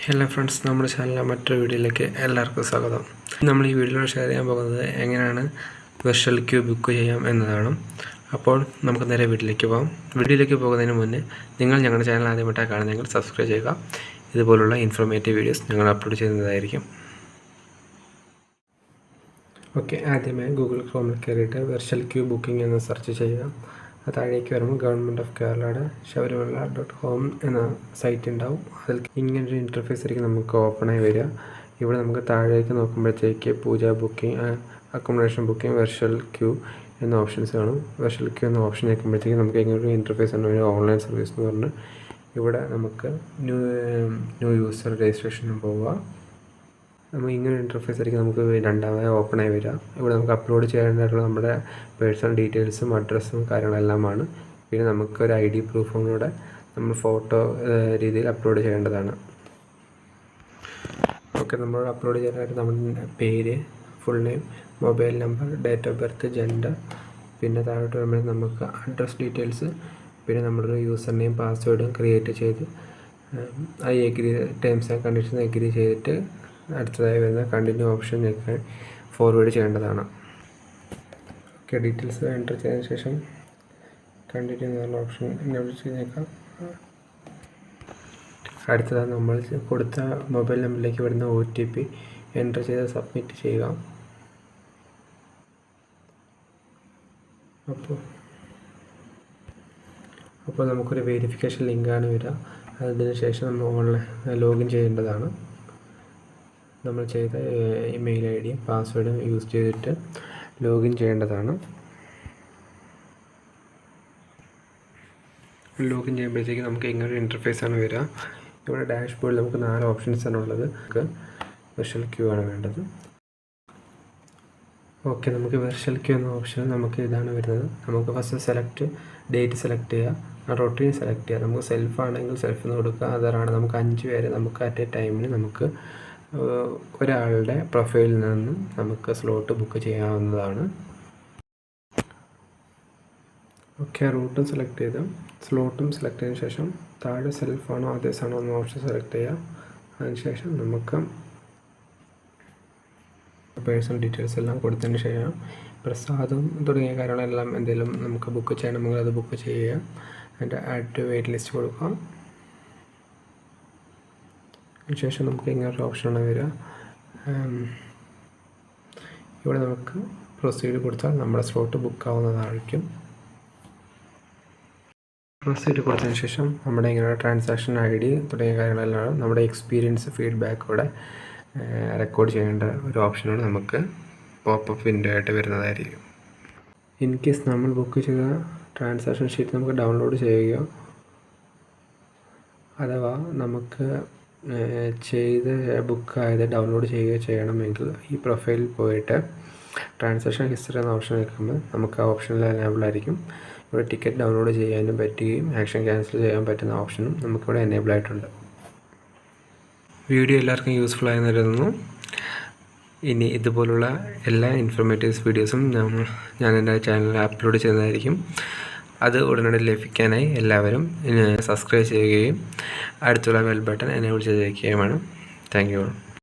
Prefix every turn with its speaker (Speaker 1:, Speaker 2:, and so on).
Speaker 1: Hello friends, നമ്മുടെ ചാനലിലെ മറ്റൊരു വീഡിയോയിലേക്ക് എല്ലാവർക്കും സ്വാഗതം. നമ്മൾ ഈ വീഡിയോയിൽ ഷെയർ ചെയ്യാൻ പോകുന്നത് എങ്ങനെയാണ് വെർച്വൽ ക്യൂ ബുക്ക് ചെയ്യാം എന്നതാണ്. അപ്പോൾ നമുക്ക് നേരെ വീഡിയോയിലേക്ക് പോകാം. വീഡിയോയിലേക്ക് പോകുന്നതിന് മുന്നേ നിങ്ങൾ ഞങ്ങളുടെ ചാനൽ ആദ്യമായിട്ടാണ് കാണുന്നതെങ്കിൽ സബ്സ്ക്രൈബ് ചെയ്യുക. ഇതുപോലുള്ള ഇൻഫോർമേറ്റീവ് വീഡിയോസ് ഞങ്ങൾ അപ്ലോഡ് ചെയ്യുന്നതായിരിക്കും. ഓക്കെ, ആദ്യമായി ഗൂഗിൾ ക്രോമിൽ കയറിയിട്ട് വെർച്വൽ ക്യൂ ബുക്കിംഗ് എന്ന് സെർച്ച് ചെയ്യുക. താഴേക്ക് വരുമ്പോൾ ഗവൺമെൻറ് ഓഫ് കേരളയുടെ ശബരിമല.com എന്ന സൈറ്റ് ഉണ്ടാവും. അതിൽ ഇങ്ങനൊരു ഇൻ്റർഫേസ് ആയിരിക്കും നമുക്ക് ഓപ്പണായി വരിക. ഇവിടെ നമുക്ക് താഴേക്ക് നോക്കുമ്പോഴത്തേക്ക് pooja booking, accommodation booking, virtual queue എന്ന ഓപ്ഷൻസ് കാണും. വെർച്വൽ ക്യൂ എന്ന ഓപ്ഷൻ നോക്കുമ്പോഴത്തേക്ക് നമുക്ക് ഇങ്ങനൊരു ഇൻ്റർഫേസ് ഉണ്ട്, ഒരു ഓൺലൈൻ സർവീസ് എന്ന് പറഞ്ഞ്. ഇവിടെ നമുക്ക് ന്യൂ യൂസർ രജിസ്ട്രേഷന് പോവുക. നമ്മൾ ഇങ്ങനെ ഇൻ്റർഫേസ് ആയിരിക്കും നമുക്ക് രണ്ടാമതായി ഓപ്പണായി വരിക. ഇവിടെ നമുക്ക് അപ്ലോഡ് ചെയ്യാനായിട്ടുള്ള നമ്മുടെ പേഴ്സണൽ ഡീറ്റെയിൽസും അഡ്രസ്സും കാര്യങ്ങളെല്ലാമാണ്. പിന്നെ നമുക്കൊരു ID പ്രൂഫും കൂടെ നമ്മൾ ഫോട്ടോ രീതിയിൽ അപ്ലോഡ് ചെയ്യേണ്ടതാണ്. ഓക്കെ, നമ്മൾ അപ്ലോഡ് ചെയ്യാനായിട്ട് നമ്മുടെ പേര്, full name, mobile number, date of birth, gender, പിന്നെ താഴോട്ട് വരുമ്പോൾ നമുക്ക് അഡ്രസ് ഡീറ്റെയിൽസ്, പിന്നെ നമ്മുടെ യൂസർ നെയിം പാസ്വേഡും ക്രിയേറ്റ് ചെയ്ത് agree terms and conditions agree ചെയ്തിട്ട് അടുത്തതായി വരുന്ന കണ്ടിന്യൂ ഓപ്ഷൻ ഞെക്കാൻ ഫോർവേഡ് ചെയ്യേണ്ടതാണ്. ഓക്കെ, ഡീറ്റെയിൽസ് എൻ്റർ ചെയ്തതിന് ശേഷം കണ്ടിന്യൂ എന്നുള്ള ഓപ്ഷൻ എനേബിൾ ചെയ്തേക്കാം. അടുത്തതായി നമ്മൾ കൊടുത്ത മൊബൈൽ നമ്പറിലേക്ക് വരുന്ന OTP എൻ്റർ ചെയ്ത് സബ്മിറ്റ് ചെയ്യുക. അപ്പോൾ നമുക്കൊരു വെരിഫിക്കേഷൻ ലിങ്കാണ് വരിക. അതിന് ശേഷം നമ്മൾ ഓൺലൈൻ ലോഗിൻ ചെയ്യേണ്ടതാണ്. നമ്മൾ ചെയ്ത ഇമെയിൽ ID പാസ്വേഡും യൂസ് ചെയ്തിട്ട് ലോഗിൻ ചെയ്യേണ്ടതാണ്. ലോഗിൻ ചെയ്യുമ്പോഴത്തേക്ക് നമുക്ക് ഇങ്ങനൊരു ഇൻ്റർഫേസാണ് വരിക. ഇവിടെ ഡാഷ്ബോർഡിൽ നമുക്ക് 4 ഓപ്ഷൻസാണ് ഉള്ളത്. നമുക്ക് വെർച്വൽ ക്യൂ ആണ് വേണ്ടത്. ഓക്കെ, നമുക്ക് വെർച്വൽ ക്യൂ എന്ന ഓപ്ഷൻ നമുക്ക് ഇതാണ് വരുന്നത്. നമുക്ക് ഫസ്റ്റ് സെലക്ട് ഡേറ്റ് സെലക്ട് ചെയ്യുക, റൊട്ടീൻ സെലക്ട് ചെയ്യുക. നമുക്ക് സെൽഫാണെങ്കിൽ സെൽഫിൽ നിന്ന് കൊടുക്കുക. അതാണ് നമുക്ക് 5 പേര് നമുക്ക് അറ്റ് എ ടൈമിന് നമുക്ക് ഒരാളുടെ പ്രൊഫൈലിൽ നിന്ന് നമുക്ക് സ്ലോട്ട് ബുക്ക് ചെയ്യാവുന്നതാണ്. ഓക്കെ, റൂട്ടും സെലക്ട് ചെയ്ത് സ്ലോട്ടും സെലക്ട് ചെയ്തതിന് ശേഷം താഴെ സെൽഫാണോ അതേസാണോ എന്ന ഓപ്ഷൻ സെലക്ട് ചെയ്യുക. അതിനുശേഷം നമുക്ക് പേഴ്സണൽ ഡീറ്റെയിൽസ് എല്ലാം കൊടുത്തതിന് ശേഷം പ്രസാദം തുടങ്ങിയ കാര്യങ്ങളെല്ലാം എന്തെങ്കിലും നമുക്ക് ബുക്ക് ചെയ്യണമെങ്കിൽ അത് ബുക്ക് ചെയ്യുക. അതിൻ്റെ ആഡ് ടു വെയിറ്റ് ലിസ്റ്റ് കൊടുക്കുക. അതിനുശേഷം നമുക്ക് ഇങ്ങനൊരു ഓപ്ഷനാണ് വരിക. ഇവിടെ നമുക്ക് പ്രൊസീഡ് കൊടുത്താൽ നമ്മുടെ സ്ലോട്ട് ബുക്ക് ആവുന്നതായിരിക്കും. പ്രൊസീഡ് കൊടുത്തതിന് ശേഷം നമ്മുടെ ഇങ്ങനെ ട്രാൻസാക്ഷൻ ID തുടങ്ങിയ കാര്യങ്ങളെല്ലാം നമ്മുടെ എക്സ്പീരിയൻസ് ഫീഡ്ബാക്കോടെ റെക്കോർഡ് ചെയ്യേണ്ട ഒരു ഓപ്ഷനാണ് നമുക്ക് പോപ്പപ്പ് വിൻഡോ ആയിട്ട് വരുന്നതായിരിക്കും. ഇൻ കേസ് നമ്മൾ ബുക്ക് ചെയ്ത ട്രാൻസാക്ഷൻ ഷീറ്റ് നമുക്ക് ഡൗൺലോഡ് ചെയ്യുകയോ അഥവാ നമുക്ക് ചെയ്ത് ബുക്കായത് ഡൗൺലോഡ് ചെയ്യുകയോ ചെയ്യണമെങ്കിൽ ഈ പ്രൊഫൈലിൽ പോയിട്ട് ട്രാൻസാക്ഷൻ ഹിസ്റ്ററി എന്ന ഓപ്ഷൻ നിൽക്കുമ്പോൾ നമുക്ക് ആ ഓപ്ഷനിൽ എനേബിൾ ആയിരിക്കും. ഇവിടെ ടിക്കറ്റ് ഡൗൺലോഡ് ചെയ്യാനും പറ്റുകയും ആക്ഷൻ ക്യാൻസൽ ചെയ്യാൻ പറ്റുന്ന ഓപ്ഷനും നമുക്കിവിടെ എനേബിൾ ആയിട്ടുണ്ട്. വീഡിയോ എല്ലാവർക്കും യൂസ്ഫുൾ ആയെന്ന് കരുതുന്നു. ഇനി ഇതുപോലുള്ള എല്ലാ ഇൻഫോർമേറ്റീവ്സ് വീഡിയോസും ഞാൻ എൻ്റെ ചാനലിൽ അപ്ലോഡ് ചെയ്യുന്നതായിരിക്കും. അത് ഉടനടി ലഭിക്കാനായി എല്ലാവരും സബ്സ്ക്രൈബ് ചെയ്യുകയും അടുത്തുള്ള ബെൽ ബട്ടൺ എനേബിൾ ചെയ്ത് വയ്ക്കുകയും വേണം. Thank you.